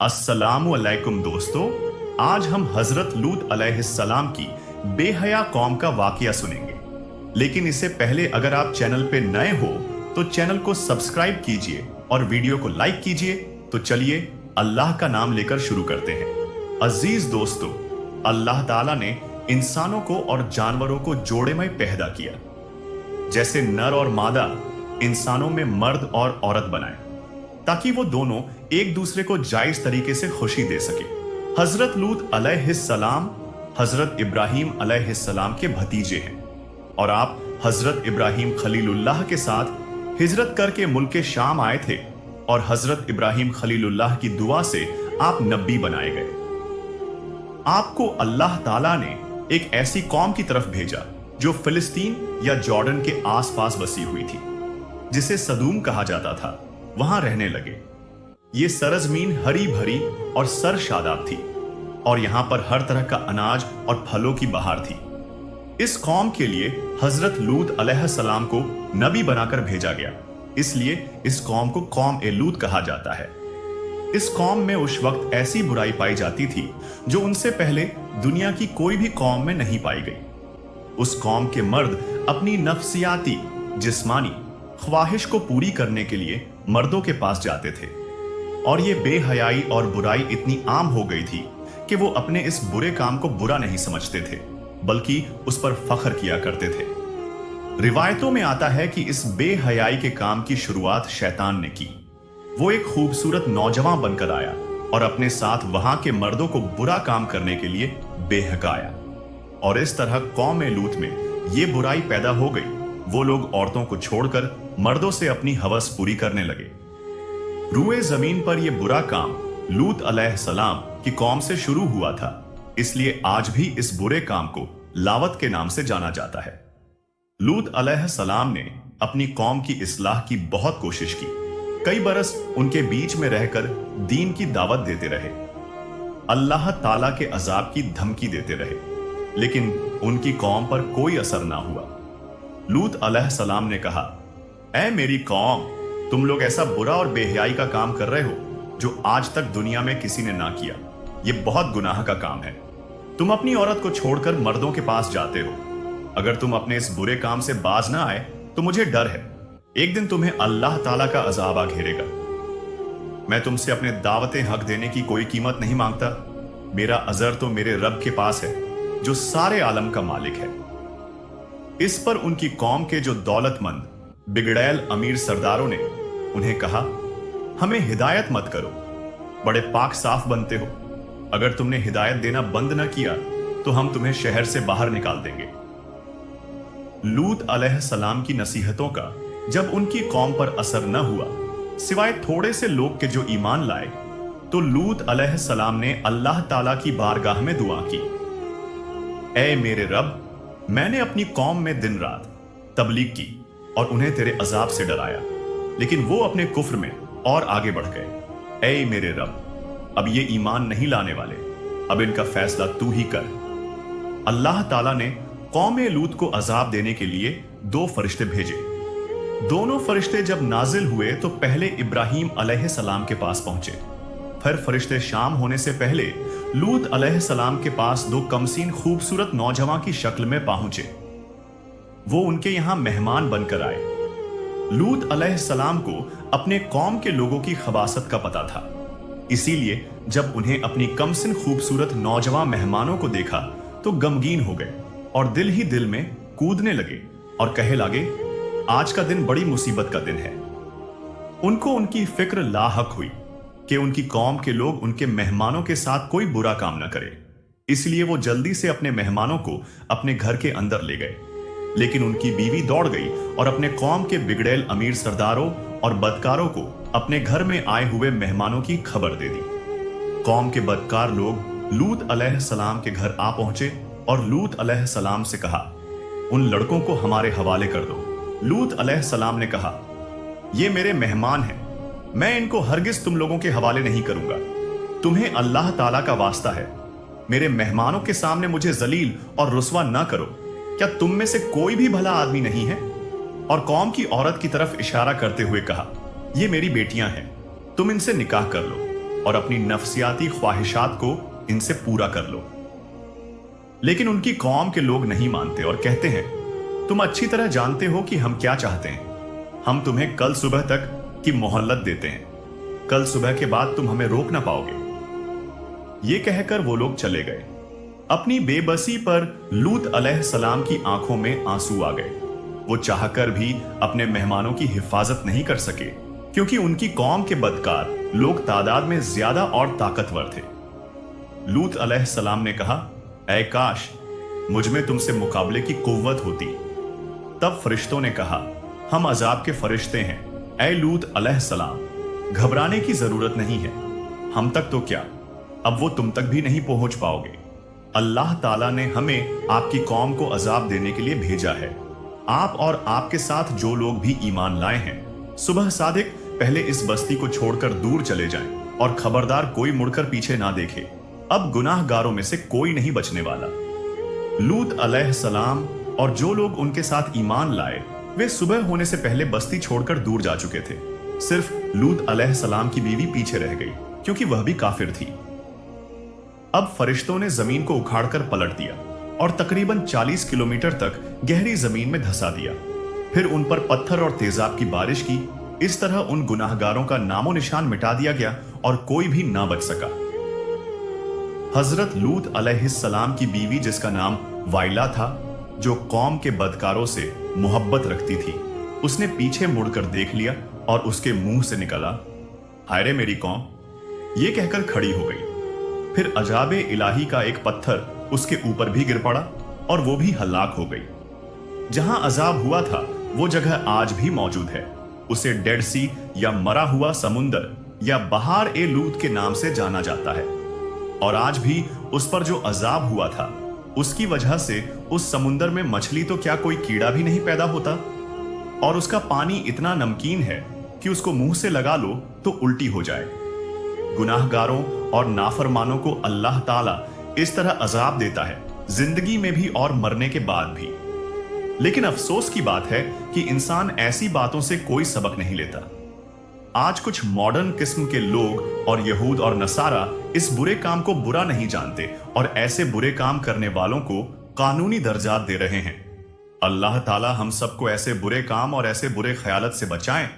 अस्सलामु अलैकुम दोस्तों, आज हम हजरत लूत अलैहिस्सलाम की बेहया कौम का वाकया सुनेंगे। लेकिन इससे पहले अगर आप चैनल पे नए हो तो चैनल को सब्सक्राइब कीजिए और वीडियो को लाइक कीजिए। तो चलिए अल्लाह का नाम लेकर शुरू करते हैं। अजीज दोस्तों, अल्लाह ताला ने इंसानों को और जानवरों को जोड़े में पैदा किया, जैसे नर और मादा इंसानों में मर्द और औरत बनाए ताकि वो दोनों एक दूसरे को जायज तरीके से खुशी दे सके। हजरत लूत अलैहिस्सलाम हजरत इब्राहिम अलैहिस्सलाम के भतीजे हैं और आप हजरत इब्राहिम खलीलुल्लाह के साथ हिजरत करके मुल्क शाम आए थे और हजरत इब्राहिम खलीलुल्लाह की दुआ से आप नबी बनाए गए। आपको अल्लाह ताला ने एक ऐसी कौम की तरफ भेजा जो फिलिस्तीन या जॉर्डन के आसपास बसी हुई थी, जिसे सदूम कहा जाता था। वहां रहने लगे। ये सरजमीन हरी भरी और सरशादाब थी और यहां पर हर तरह का अनाज और फलों की बहार थी। इस कौम के लिए हजरत लूत अलैहिस्सलाम को नबी बनाकर भेजा गया, इसलिए इस कौम को कौम ए लूत कहा जाता है। इस कौम में उस वक्त ऐसी बुराई पाई जाती थी जो उनसे पहले दुनिया की कोई भी कौम में नहीं पाई गई। उस कौम के मर्द अपनी नफ्सियाती जिस्मानी ख्वाहिश को पूरी करने के लिए मर्दों के पास जाते थे और ये बेहयाई और बुराई इतनी आम हो गई थी कि वो अपने इस बुरे काम को बुरा नहीं समझते थे, बल्कि उस पर फख्र किया करते थे। रिवायतों में आता है कि इस बेहयाई के काम की शुरुआत शैतान ने की। वो एक खूबसूरत नौजवान बनकर आया और अपने साथ वहां के मर्दों को बुरा काम करने के लिए बेहकाया और इस तरह कौम लूत में ये बुराई पैदा हो गई। वो लोग औरतों को छोड़कर मर्दों से अपनी हवस पूरी करने लगे। रूए जमीन पर यह बुरा काम लूत अलैहिस्सलाम की कौम से शुरू हुआ था, इसलिए आज भी इस बुरे काम को लावत के नाम से जाना जाता है। लूत अलैहिस्सलाम ने अपनी कौम की इस्लाह की बहुत कोशिश की। कई बरस उनके बीच में रहकर दीन की दावत देते रहे, अल्लाह ताला के अजाब की धमकी देते रहे, लेकिन उनकी कौम पर कोई असर ना हुआ। लूत अलैहिस्सलाम ने कहा, ऐ मेरी कौम, तुम लोग ऐसा बुरा और बेहयाई का काम कर रहे हो जो आज तक दुनिया में किसी ने ना किया। ये बहुत गुनाह का काम है। तुम अपनी औरत को छोड़कर मर्दों के पास जाते हो। अगर तुम अपने इस बुरे काम से बाज ना आए तो मुझे डर है, एक दिन तुम्हें अल्लाह ताला का अजाब आ घेरेगा। मैं तुमसे अपने दावते हक देने की कोई कीमत नहीं मांगता। मेरा अजर तो मेरे रब के पास है जो सारे आलम का मालिक है। इस पर उनकी कौम के जो दौलतमंद बिगड़ैल अमीर सरदारों ने उन्हें कहा, हमें हिदायत मत करो, बड़े पाक साफ बनते हो। अगर तुमने हिदायत देना बंद न किया तो हम तुम्हें शहर से बाहर निकाल देंगे। लूत अलैहिस्सलाम की नसीहतों का जब उनकी कौम पर असर न हुआ, सिवाय थोड़े से लोग के जो ईमान लाए, तो लूत अलैहिस्सलाम ने अल्लाह ताला की बारगाह में दुआ की, ऐ मेरे रब, मैंने अपनी कौम में दिन रात तबलीग की और उन्हें तेरे अजाब से डराया, लेकिन वो अपने कुफ्र में और आगे बढ़ गए। ऐ मेरे रब, अब ये ईमान नहीं लाने वाले, अब इनका फैसला तू ही कर। अल्लाह ताला ने कौम लूत को अजाब देने के लिए दो फरिश्ते भेजे। दोनों फरिश्ते जब नाजिल हुए तो पहले इब्राहिम अलैहिस्सलाम के पास पहुंचे। फिर फरिश्ते शाम होने से पहले लूत अलैहिस्सलाम के पास दो कमसीन खूबसूरत नौजवान की शक्ल में पहुंचे। वो उनके यहां मेहमान बनकर आए। लूत अलैहिस्सलाम को अपने कौम के लोगों की खबासत का पता था, इसीलिए जब उन्हें अपनी कमसिन खूबसूरत नौजवान मेहमानों को देखा तो गमगीन हो गए और दिल ही दिल में कूदने लगे और कहे लगे, आज का दिन बड़ी मुसीबत का दिन है। उनको उनकी फिक्र लाहक हुई कि उनकी कौम के लोग उनके मेहमानों के साथ कोई बुरा काम न करे, इसलिए वो जल्दी से अपने मेहमानों को अपने घर के अंदर ले गए। लेकिन उनकी बीवी दौड़ गई और अपने कौम के बिगड़ैल अमीर सरदारों और बदकारों को अपने घर में आए हुए मेहमानों की खबर दे दी। कौम के बदकार लोग लूत अलैहिस्सलाम के घर आ पहुंचे और लूत अलैहिस्सलाम से कहा, उन लड़कों को हमारे हवाले कर दो। लूत अलैहिस्सलाम ने कहा, ये मेरे मेहमान हैं, मैं इनको हरगिज तुम लोगों के हवाले नहीं करूंगा। तुम्हें अल्लाह ताला का वास्ता है, मेरे मेहमानों के सामने मुझे जलील और रुस्वा ना करो। क्या तुम में से कोई भी भला आदमी नहीं है? और कौम की औरत की तरफ इशारा करते हुए कहा, ये मेरी बेटियां हैं, तुम इनसे निकाह कर लो। और अपनी नफ्सियाती ख्वाहिशात को इनसे पूरा कर लो। लेकिन उनकी कौम के लोग नहीं मानते और कहते हैं, तुम अच्छी तरह जानते हो कि हम क्या चाहते हैं। हम तुम्हें कल सुबह तक की मोहल्लत देते हैं। कल सुबह के बाद तुम हमें रोक ना पाओगे। ये कहकर वो लोग चले गए। अपनी बेबसी पर लूत अलैहिस्सलाम की आंखों में आंसू आ गए। वो चाहकर भी अपने मेहमानों की हिफाजत नहीं कर सके, क्योंकि उनकी कौम के बदकार लोग तादाद में ज्यादा और ताकतवर थे। लूत अलैहिस्सलाम ने कहा, ऐ काश मुझ में तुमसे मुकाबले की कुव्वत होती। तब फरिश्तों ने कहा, हम अजाब के फरिश्ते हैं। ऐ लूत अलैहिस्सलाम, घबराने की जरूरत नहीं है। हम तक तो क्या, अब वो तुम तक भी नहीं पहुंच पाओगे। अल्लाह ताला ने हमें आपकी कौम को अजाब देने के लिए भेजा है। आप और आपके साथ जो लोग भी ईमान लाए हैं, सुबह सादिक पहले इस बस्ती को छोड़कर दूर चले जाएं और खबरदार कोई मुड़कर पीछे ना देखे। अब गुनाहगारों में से कोई नहीं बचने वाला। लूत अलैहिस्सलाम और जो लोग उनके साथ ईमान लाए, वे सुबह होने से पहले बस्ती छोड़कर दूर जा चुके थे। सिर्फ लूत अलैहिस्सलाम की बीवी पीछे रह गई, क्योंकि वह भी काफिर थी। अब फरिश्तों ने जमीन को उखाड़कर पलट दिया और तकरीबन 40 किलोमीटर तक गहरी जमीन में धंसा दिया। फिर उन पर पत्थर और तेजाब की बारिश की। इस तरह उन गुनाहगारों का नामो निशान मिटा दिया गया और कोई भी ना बच सका। हजरत लूत अलैहिस्सलाम की बीवी, जिसका नाम वाइला था, जो कौम के बदकारों से मोहब्बत रखती थी, उसने पीछे मुड़कर देख लिया और उसके मुंह से निकला, हाय रे मेरी कौम। ये कहकर खड़ी हो गई। फिर अजाबे इलाही का एक पत्थर उसके ऊपर भी गिर पड़ा और वो भी हलाक हो गई। जहां अजाब हुआ था वो जगह आज भी मौजूद है। उसे डेड सी या मरा हुआ समुंदर या बहार ए लूत के नाम से जाना जाता है। और आज भी उस पर जो अजाब हुआ था, उसकी वजह से उस समुंदर में मछली तो क्या कोई कीड़ा भी नहीं पैदा होता। और उसका पानी इतना नमकीन है कि उसको मुंह से लगा लो तो उल्टी हो जाए। गुनाहगारों और नाफरमानों को अल्लाह ताला इस तरह अजाब देता है, जिंदगी में भी और मरने के बाद भी। लेकिन अफसोस की बात है कि इंसान ऐसी बातों से कोई सबक नहीं लेता। आज कुछ मॉडर्न किस्म के लोग और यहूद और नसारा इस बुरे काम को बुरा नहीं जानते और ऐसे बुरे काम करने वालों को कानूनी दर्जात दे रहे हैं। अल्लाह ताला हम सबको ऐसे बुरे काम और ऐसे बुरे ख्यालत से बचाएं